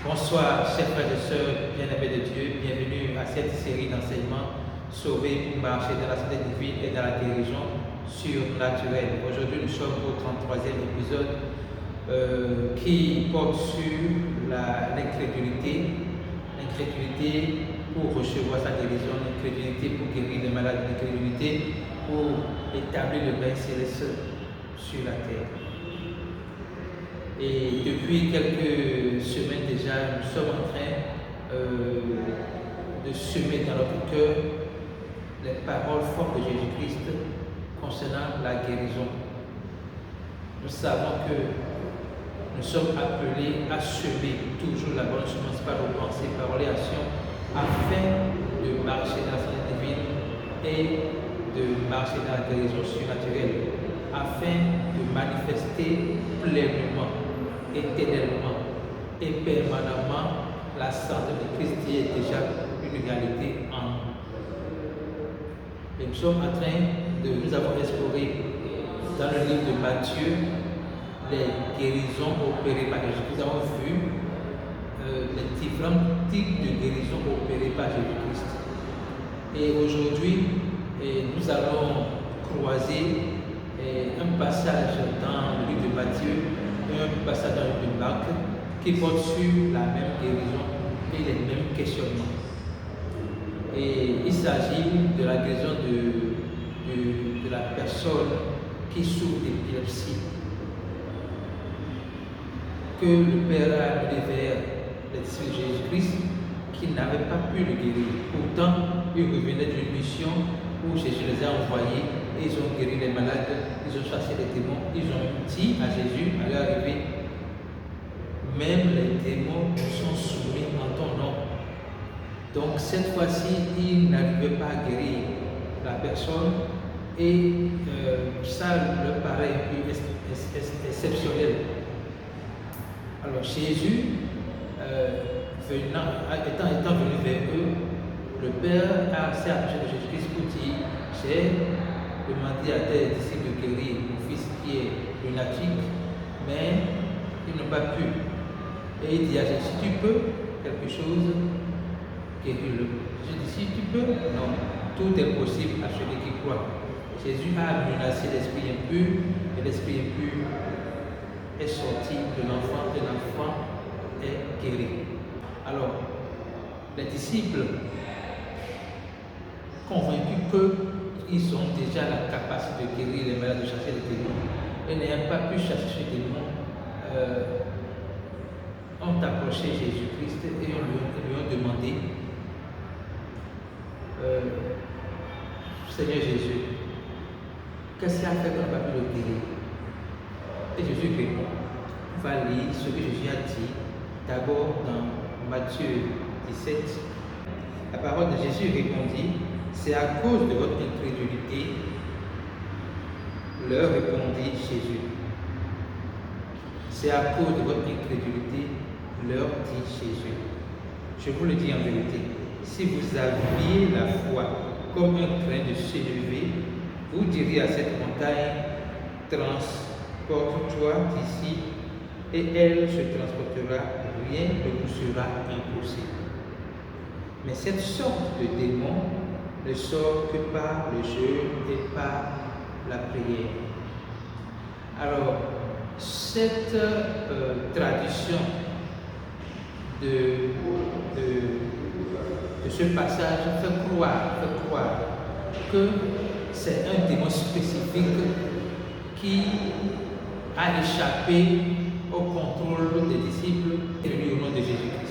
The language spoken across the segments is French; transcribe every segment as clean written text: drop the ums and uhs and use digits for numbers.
Bonsoir, chers frères et sœurs, bien-aimés de Dieu, bienvenue à cette série d'enseignements sauvés pour marcher dans la santé divine et dans la guérison surnaturelle. Aujourd'hui, nous sommes au 33e épisode qui porte sur l'incrédulité pour recevoir sa guérison, l'incrédulité pour guérir les malades, l'incrédulité pour établir le règne céleste sur la terre. Et depuis quelques semaines déjà, nous sommes en train de semer dans notre cœur les paroles fortes de Jésus-Christ concernant la guérison. Nous savons que nous sommes appelés à semer toujours la bonne semence par nos pensées, paroles et actions, afin de marcher dans la santé divine et de marcher dans la guérison surnaturelle, afin de manifester pleinement, éternellement et permanemment la santé de Christ qui est déjà une réalité en nous. Et nous sommes en train nous avons exploré dans le livre de Matthieu les guérisons opérées par Jésus-Christ. Nous avons vu les différents types de guérisons opérées par Jésus-Christ. Et aujourd'hui, nous allons croiser un passage dans le livre de Matthieu, un passage dans le livre de Marc qui porte sur la même guérison et les mêmes questionnements. Et il s'agit de la guérison de la personne qui souffre d'épilepsie, que le Père a amené vers les disciples de Jésus-Christ qui n'avaient pas pu le guérir. Pourtant, ils revenaient d'une mission où Jésus les a envoyés et ils ont guéri les malades, ils ont chassé les démons, ils ont dit à Jésus, à leur arrivée, même les démons sont soumis en ton nom. Donc cette fois-ci, ils n'arrivaient pas à guérir la personne et ça leur paraît un peu exceptionnel. Alors Jésus, étant venu vers eux, le Père s'est approché de Jésus-Christ pour dire, j'ai demandé à tes disciples de guérir mon fils qui est lunatique, mais ils n'ont pas pu. Et il dit à Jésus, si tu peux quelque chose, guéris-le. Jésus dit, si tu peux, non, tout est possible à celui qui croit. Jésus a menacé l'esprit impur, et l'esprit impur est sorti de l'enfant, et l'enfant est guéri. Alors, les disciples, convaincus qu'ils ont déjà la capacité de guérir les malades, de chasser les démons, et n'ayant pas pu chasser ces démons, ont approché Jésus-Christ et lui ont demandé, Seigneur Jésus, qu'est-ce qui a fait qu'on n'a pas pu le guérir? Et Jésus répond, on va lire ce que Jésus a dit d'abord dans Matthieu 17. La parole de Jésus répondit, c'est à cause de votre incrédulité, leur répondit Jésus. C'est à cause de votre incrédulité, leur dit Jésus. Je vous le dis en vérité, si vous aviez la foi comme un grain de sénévé, vous diriez à cette montagne, transporte-toi d'ici, et elle se transportera, rien ne vous sera impossible. Mais cette sorte de démon ne sort que par le jeûne et par la prière. Alors, cette tradition de ce passage fait croire que c'est un démon spécifique qui a échappé au contrôle des disciples et au nom de Jésus-Christ.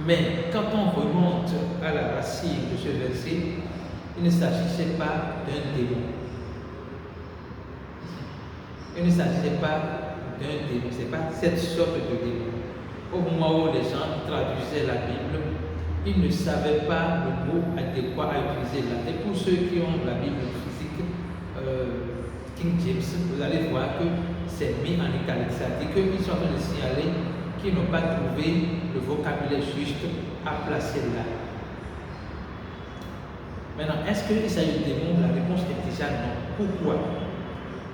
Mais quand on remonte à la racine de ce verset, il ne s'agissait pas d'un démon. Il ne s'agissait pas d'un démon, ce n'est pas cette sorte de démon. Au moment où les gens traduisaient la Bible, ils ne savaient pas le mot adéquat à utiliser là. Et pour ceux qui ont la Bible physique, King James, vous allez voir que c'est mis en italique. C'est-à-dire qu'ils sont en train de signaler qu'ils n'ont pas trouvé le vocabulaire juste à placer là. Maintenant, est-ce qu'il s'agit de démons? La réponse est déjà non. Pourquoi?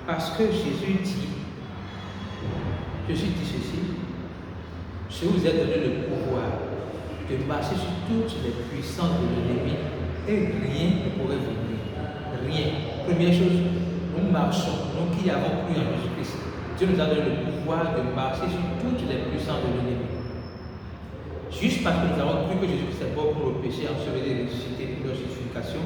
Parce que Jésus dit Jésus dit ceci, je vous ai donné le pouvoir de marcher sur toutes les puissances de l'ennemi et rien ne pourrait vous nuire. Rien. Première chose, nous marchons, nous qui avons cru en Jésus-Christ. Dieu nous a donné le pouvoir de marcher sur toutes les puissances de l'ennemi. Juste parce que nous avons cru que Jésus-Christ est mort pour le péché, enseveli et ressuscité pour notre justification,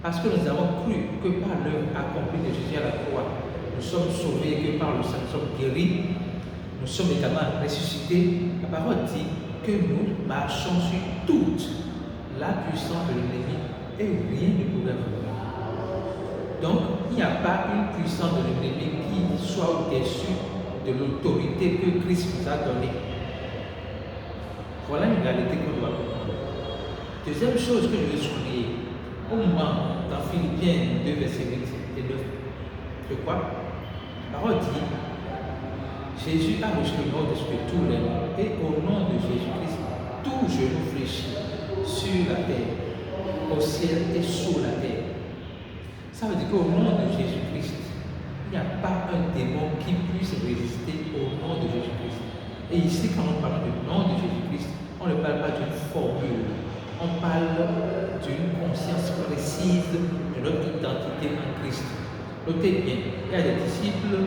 parce que nous avons cru que par l'œuvre accomplie de Jésus à la croix, nous sommes sauvés et que par le sang nous sommes guéris, nous sommes également ressuscités. La parole dit que nous marchons sur toute la puissance de l'ennemi et rien ne pourrait vous nuire. Donc, il n'y a pas une puissance de l'ennemi qui soit au-dessus de l'autorité que Christ nous a donnée. Voilà une réalité qu'on doit comprendre. Deuxième chose que je veux souligner, au moment dans Philippiens 2, versets 8 et 9, je crois, la parole dit, Jésus a reçu le nom de tous les noms, et au nom de Jésus-Christ, tout genou fléchit sur la terre, au ciel et sous la terre. Ça veut dire qu'au nom de Jésus-Christ, il n'y a pas un démon qui puisse résister au nom de Jésus-Christ. Et ici, quand nous parlons du nom de Jésus-Christ, on ne parle pas d'une formule, on parle d'une conscience précise de notre identité en Christ. Notez bien, il y a des disciples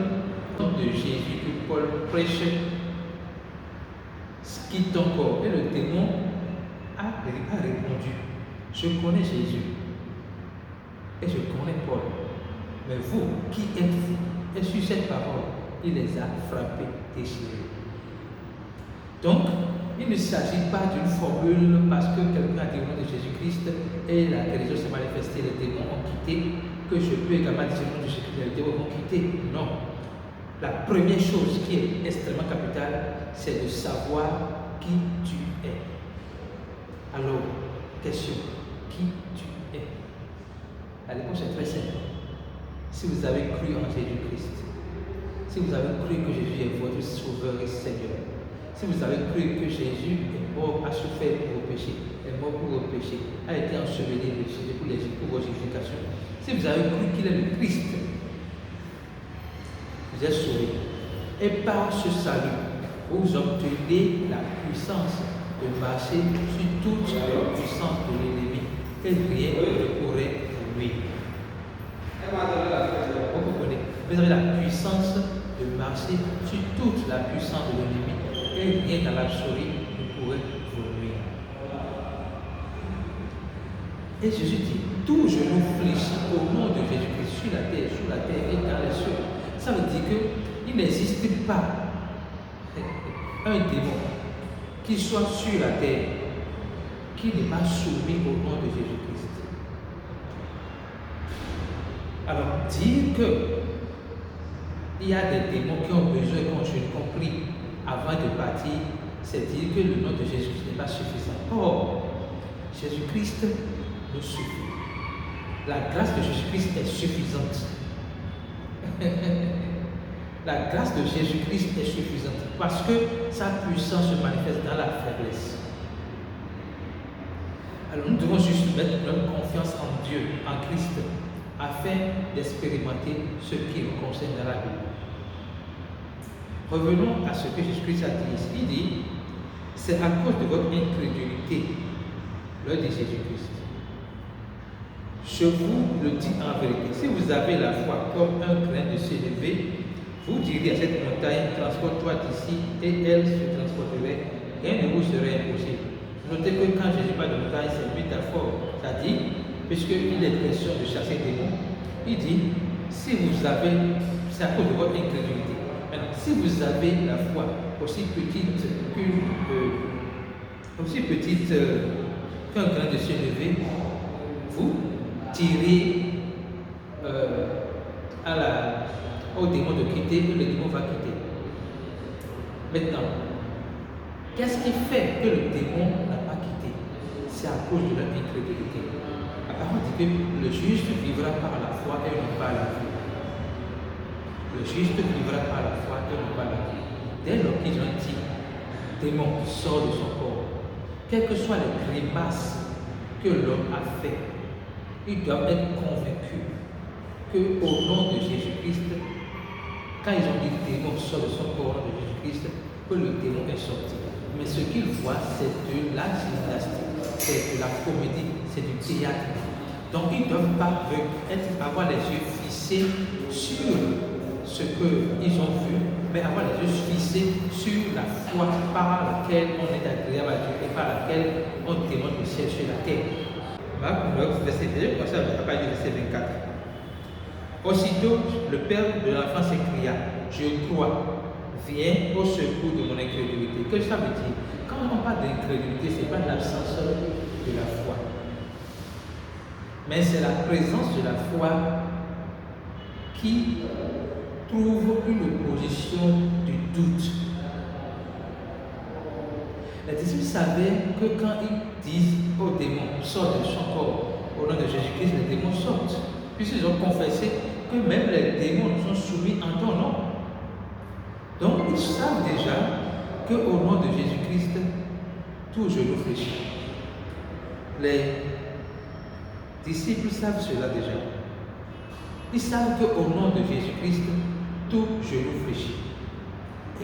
de Jésus que Paul prêche, quitte ton corps. Et le démon a répondu, je connais Jésus et je connais Paul, mais vous, qui êtes-vous? Et sur cette parole, il les a frappés, déchirés. Donc, il ne s'agit pas d'une formule parce que quelqu'un a dit au nom de Jésus-Christ et la guérison s'est manifestée, les démons ont quitté, que je peux également dire au nom de Jésus-Christ, les démons ont quitté. Non. La première chose qui est extrêmement capitale, c'est de savoir qui tu es. Alors, question, qui tu es? La réponse est très simple. Si vous avez cru en Jésus-Christ, si vous avez cru que Jésus est votre sauveur et Seigneur, si vous avez cru que Jésus est mort, a souffert pour vos péchés, est mort pour vos péchés, a été enseveli et ressuscité pour vos justifications, si vous avez cru qu'il est le Christ, vous êtes sauvés. Et par ce salut, vous obtenez la puissance de marcher sur toute la puissance de l'ennemi et rien ne pourrait vous nuire. Vous comprenez? Vous avez la puissance de marcher sur toute la puissance de l'ennemi et rien dans l'absolu ne pourrait vous nuire. Et Jésus dit, tout genou fléchit au nom de Jésus-Christ sur la terre, sous la terre et dans les cieux. Ça veut dire qu'il n'existe pas un démon qui soit sur la terre qui n'est pas soumis au nom de Jésus-Christ. Alors, dire qu'il y a des démons qui ont besoin qu'on se compris avant de partir, c'est dire que le nom de Jésus-Christ n'est pas suffisant. Or, Jésus-Christ nous suffit. La grâce de Jésus-Christ est suffisante. La grâce de Jésus-Christ est suffisante parce que sa puissance se manifeste dans la faiblesse. Alors nous devons juste mettre notre confiance en Dieu, en Christ, afin d'expérimenter ce qui nous concerne dans la vie. Revenons à ce que Jésus-Christ a dit ici. Il dit, c'est à cause de votre incrédulité, le dit Jésus-Christ. Je vous le dis en vérité, si vous avez la foi comme un grain de sénévé, vous direz à cette montagne, transporte-toi d'ici, et elle se transporterait, rien ne vous serait impossible. Notez que quand Jésus parle de montagne, c'est une métaphore. C'est-à-dire, puisqu'il est question de chasser des démons, il dit, si vous avez, c'est à cause de votre incrédulité. Maintenant, si vous avez la foi aussi petite qu'un grain de sénévé, vous tirez au démon de quitter et le démon va quitter. Maintenant, qu'est-ce qui fait que le démon n'a pas quitté? C'est à cause de leur incrédulité. La parole dit que le juste vivra par la foi et non par la vie. Le juste vivra par la foi et non par la vie. Dès lors qu'ils ont dit, démon sort de son corps, quelles que soient les grimaces que l'homme a fait, ils doivent être convaincus qu'au nom de Jésus-Christ, Quand ils ont dit le démon sort de son corps de Jésus-Christ, que le démon est sorti. Mais ce qu'ils voient, c'est de la gymnastique, c'est de la comédie, c'est du théâtre. Donc ils ne doivent pas avoir les yeux fixés sur ce qu'ils ont vu, mais avoir les yeux fixés sur la foi par laquelle on est agréable à Dieu et par laquelle on témoigne le ciel sur la terre. Marc 9, verset 2, commencez à partir du verset 24. Aussitôt, le père de l'enfant s'écria, je crois, viens au secours de mon incrédulité. Que ça veut dire? Quand on parle d'incrédulité, ce n'est pas l'absence de la foi, mais c'est la présence de la foi qui trouve une opposition du doute. Les disciples savaient que quand ils disent au démon, sort de son corps, au nom de Jésus-Christ, les démons sortent. Puisqu'ils ont confessé que même les démons sont soumis en ton nom. Donc ils savent déjà qu'au nom de Jésus-Christ, tout genou fléchit. Les disciples savent cela déjà. Ils savent qu'au nom de Jésus-Christ, tout genou fléchit.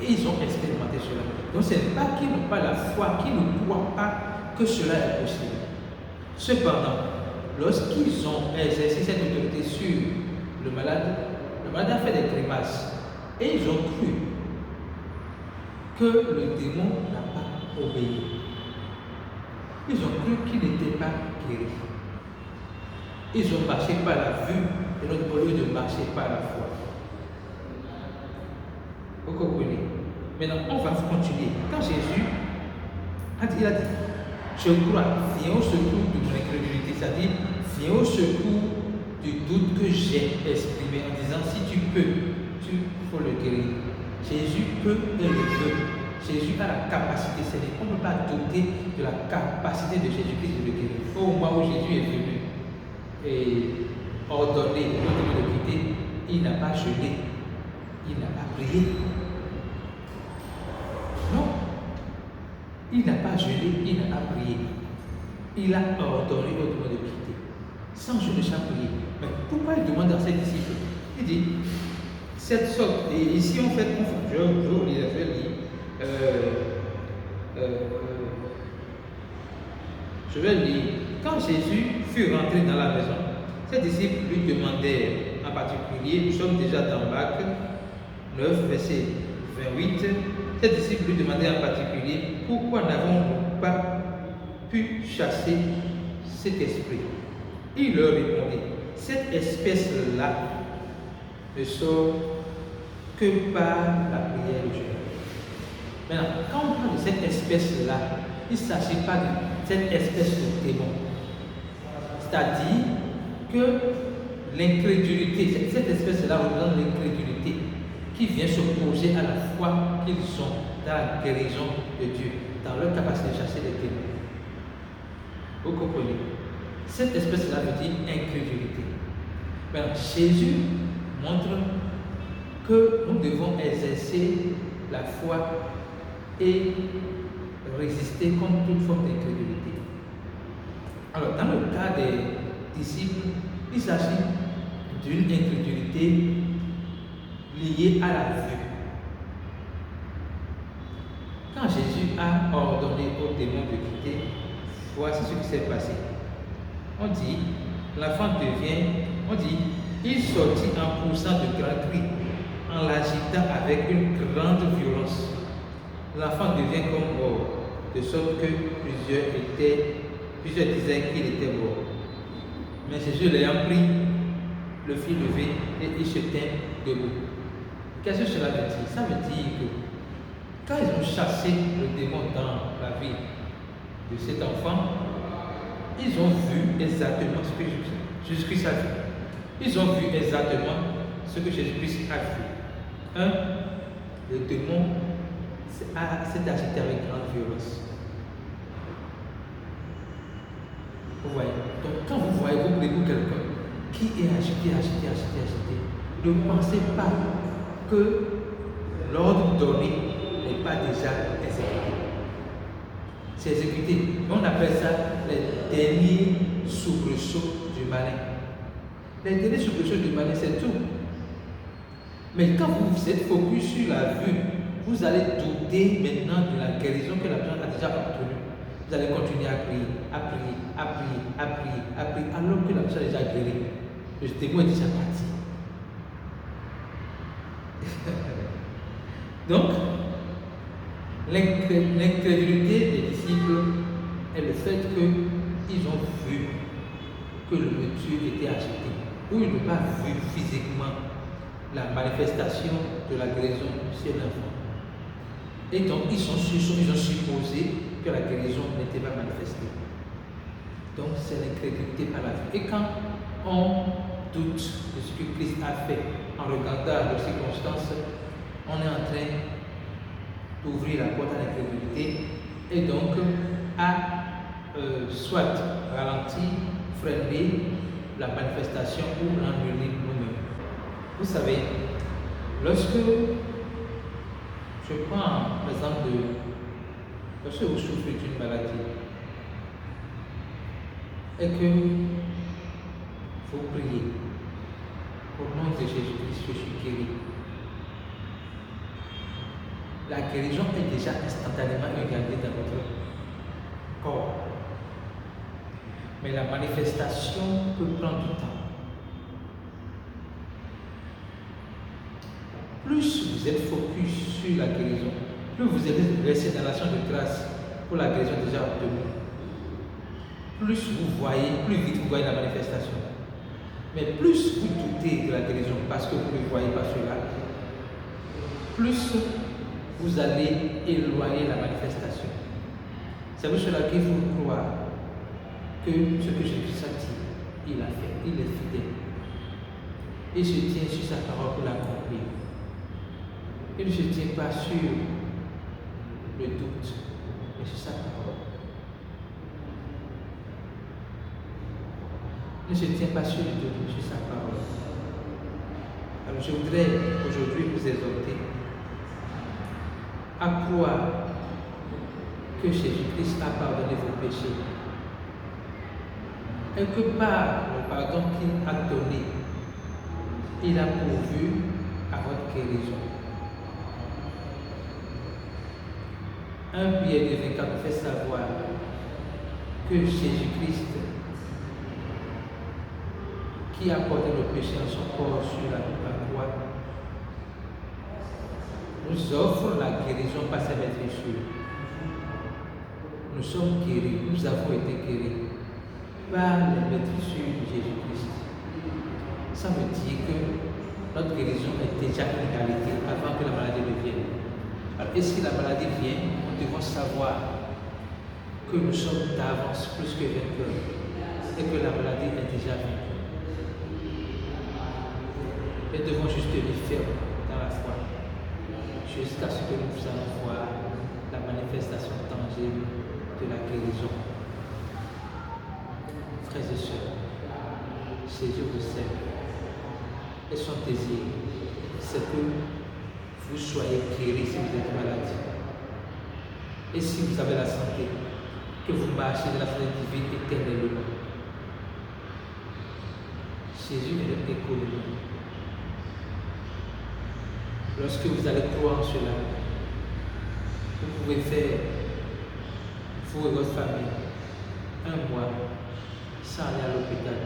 Et ils ont expérimenté cela. Donc ce n'est pas qu'ils n'ont pas la foi, qu'ils ne croient pas que cela est possible. Cependant, lorsqu'ils ont exercé cette autorité sur le malade a fait des grimaces. Et ils ont cru que le démon n'a pas obéi. Ils ont cru qu'il n'était pas guéri. Ils ont marché par la vue et non au lieu de marcher par la foi. Vous comprenez? Maintenant, on va continuer. Quand Jésus a dit, je crois, viens au secours de mon incrédulité, c'est-à-dire, viens au secours du doute que j'ai exprimé en disant, si tu peux, il faut le guérir. Jésus peut et le veut. Jésus a la capacité, on ne peut pas douter de la capacité de Jésus-Christ de le guérir. Au moment où Jésus est venu et ordonné de le quitter, il n'a pas jeûné, il n'a pas prié. Non, il n'a pas jeûné, il n'a pas prié. Il a ordonné au démon de quitter, sans jeûner, sans prier. Mais pourquoi il demande à ses disciples? Il dit, cette sorte, et ici on fait confusion, je vais lire. Je vais lire. Quand Jésus fut rentré dans la maison, ses disciples lui demandaient en particulier, nous sommes déjà dans Marc 9, verset 28, ses disciples lui demandaient en particulier pourquoi n'avons-nous pas pu chasser cet esprit. Il leur répondit, cette espèce-là ne sort que par la prière de Dieu. Maintenant, quand on parle de cette espèce-là, il ne s'agit pas de cette espèce de démon. C'est-à-dire que l'incrédulité, cette espèce-là représente l'incrédulité qui vient s'opposer à la foi qu'ils ont dans la guérison de Dieu, dans leur capacité de chasser les démons. Vous comprenez? Cette espèce-là veut dire incrédulité. Maintenant, Jésus montre que nous devons exercer la foi et résister contre toute forme d'incrédulité. Alors, dans le cas des disciples, il s'agit d'une incrédulité liée à la vue. Quand Jésus a ordonné aux démons de quitter, voici ce qui s'est passé. On dit, l'enfant il sortit en poussant de grands cris, en l'agitant avec une grande violence. L'enfant devient comme mort, de sorte que plusieurs disaient qu'il était mort. Mais Jésus l'ayant pris, le fit lever et il se tint debout. Qu'est-ce que cela veut dire? Ça veut dire que quand ils ont chassé le démon dans la vie de cet enfant, ils ont vu exactement ce que Jésus-Christ a vu. Ils ont vu exactement ce que Jésus-Christ a vu. Le démon s'est agité avec grande violence. Vous voyez? Donc quand vous voyez, vous voulez quelqu'un qui est agité, ne pensez pas que l'ordre donné n'est pas déjà exécuté. C'est exécuté. On appelle ça les derniers soubresauts du malin. Les derniers soubresauts du malin, c'est tout. Mais quand vous êtes focus sur la vue, vous allez douter maintenant de la guérison que la personne a déjà obtenue. Vous allez continuer à prier, à prier, à prier, à prier, à prier, alors que la personne est déjà guérie. Le témoin est déjà parti. Donc, l'incrédulité des disciples est le fait qu'ils ont vu que le monsieur était acheté, ou ils n'ont pas vu physiquement la manifestation de la guérison chez l'enfant. Et donc, ils ont supposé que la guérison n'était pas manifestée. Donc, c'est l'incrédulité par la vue. Et quand on doute de ce que Christ a fait en regardant les circonstances, on est en train d'ouvrir la porte à l'incrédulité et donc à soit ralentir, freiner la manifestation ou l'annuler nous-mêmes. Vous savez, lorsque je prends l'exemple de lorsque vous souffrez d'une maladie et que vous priez au nom de Jésus-Christ, je suis guéri. La guérison est déjà instantanément regardée dans votre corps. Mais la manifestation peut prendre du temps. Plus vous êtes focus sur la guérison, plus vous êtes versé dans l'action de grâce pour la guérison déjà obtenue, plus vous voyez, plus vite vous voyez la manifestation. Mais plus vous doutez de la guérison parce que vous ne voyez pas cela, plus vous allez éloigner la manifestation. C'est pour cela qu'il faut croire que ce que Jésus a dit, il a fait, il est fidèle. Il se tient sur sa parole pour l'accomplir. Il ne se tient pas sur le doute, mais sur sa parole. Il ne se tient pas sur le doute, mais sur sa parole. Alors je voudrais aujourd'hui vous exhorter à croire que Jésus-Christ a pardonné vos péchés et que par le pardon qu'il a donné, il a pourvu à votre guérison. 1 Pierre 2,24 fait savoir que Jésus-Christ, qui a porté le péché en son corps sur la croix, nous offre la guérison par sa maîtrise. Nous sommes guéris, nous avons été guéris par les maîtrisures de Jésus-Christ. Ça veut dire que notre guérison est déjà une réalité avant que la maladie ne vienne. Alors, et si la maladie vient, nous devons savoir que nous sommes d'avance plus que vainqueurs et que la maladie est déjà vaincue. Nous devons juste tenir ferme dans la foi jusqu'à ce que nous allons voir la manifestation tangible de la guérison. Frères et sœurs, Jésus vous aime et son désir, c'est que vous soyez guéris si vous êtes malade. Et si vous avez la santé, que vous marchez de la santé divine éternellement. Jésus est économique. Lorsque vous allez croire en cela, vous pouvez faire, vous et votre famille, 1 mois sans aller à l'hôpital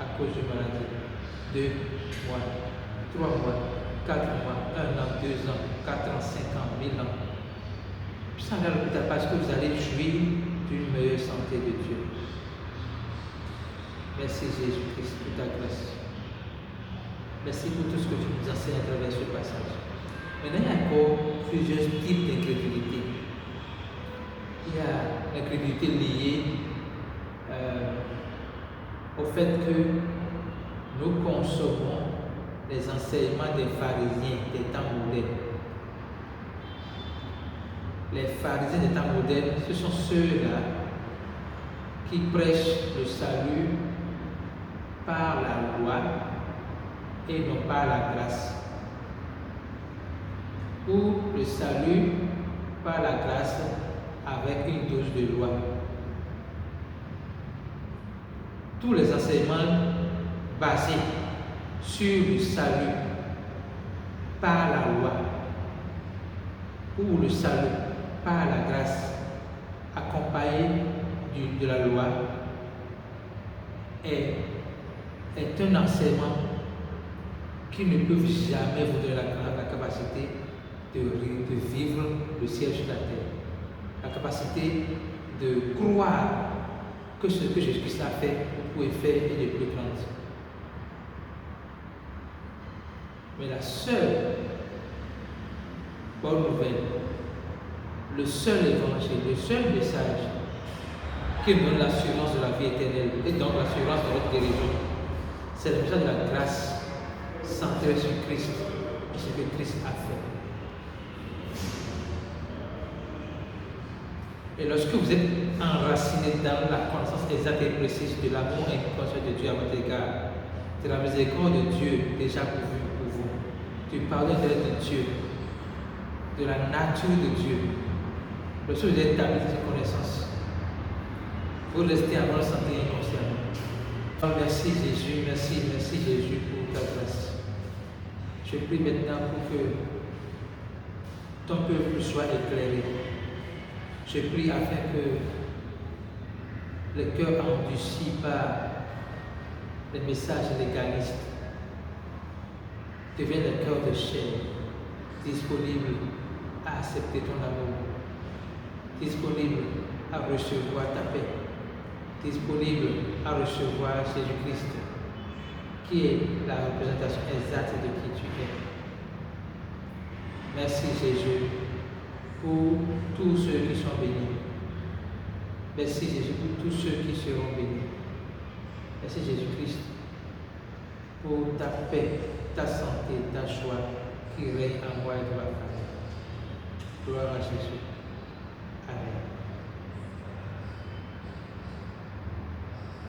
à cause d'une maladie, 2 mois, 3 mois, 4 mois, 1 an, 2 ans, 4 ans, 5 ans, 1000 ans. Sans aller à l'hôpital parce que vous allez jouir d'une meilleure santé de Dieu. Merci Jésus-Christ pour ta grâce. Merci pour tout ce que tu nous enseignes à travers ce passage. Maintenant, il y a encore plusieurs types d'incrédulité. Il y a l'incrédulité liée au fait que nous consommons les enseignements des pharisiens des temps modernes. Les pharisiens des temps modernes, ce sont ceux-là qui prêchent le salut par la loi et non par la grâce, ou le salut par la grâce avec une dose de loi. Tous les enseignements basés sur le salut par la loi, ou le salut par la grâce, accompagné de la loi, est un enseignement qui ne peut jamais vous donner la capacité de vivre le ciel sur la terre. La capacité de croire que ce que Jésus-Christ a fait, vous pouvez faire et de plus grand. Mais la seule bonne nouvelle, le seul évangile, le seul message qui donne l'assurance de la vie éternelle et donc l'assurance de notre guérison, c'est le message de la grâce centrée sur Christ et ce que Christ a fait. Et lorsque vous êtes enraciné dans la connaissance exacte et précise de l'amour inconditionnel de Dieu à votre égard, de la miséricorde de Dieu déjà pourvue pour vous, du pardon de Dieu, de la nature de Dieu, lorsque vous êtes établi dans cette connaissance, vous restez avant le santé inconsciemment. Oh, merci Jésus, merci Jésus pour ta grâce. Je prie maintenant pour que ton peuple soit éclairé. Je prie afin que le cœur endurci par les messages légalistes devienne le cœur de chair, disponible à accepter ton amour, disponible à recevoir ta paix, disponible à recevoir Jésus-Christ, qui est la représentation exacte de qui tu es. Merci Jésus pour tous ceux qui sont bénis. Merci Jésus pour tous ceux qui seront bénis. Merci Jésus-Christ pour ta paix, ta santé, ta joie qui règne en moi et dans ma famille. Gloire à Jésus.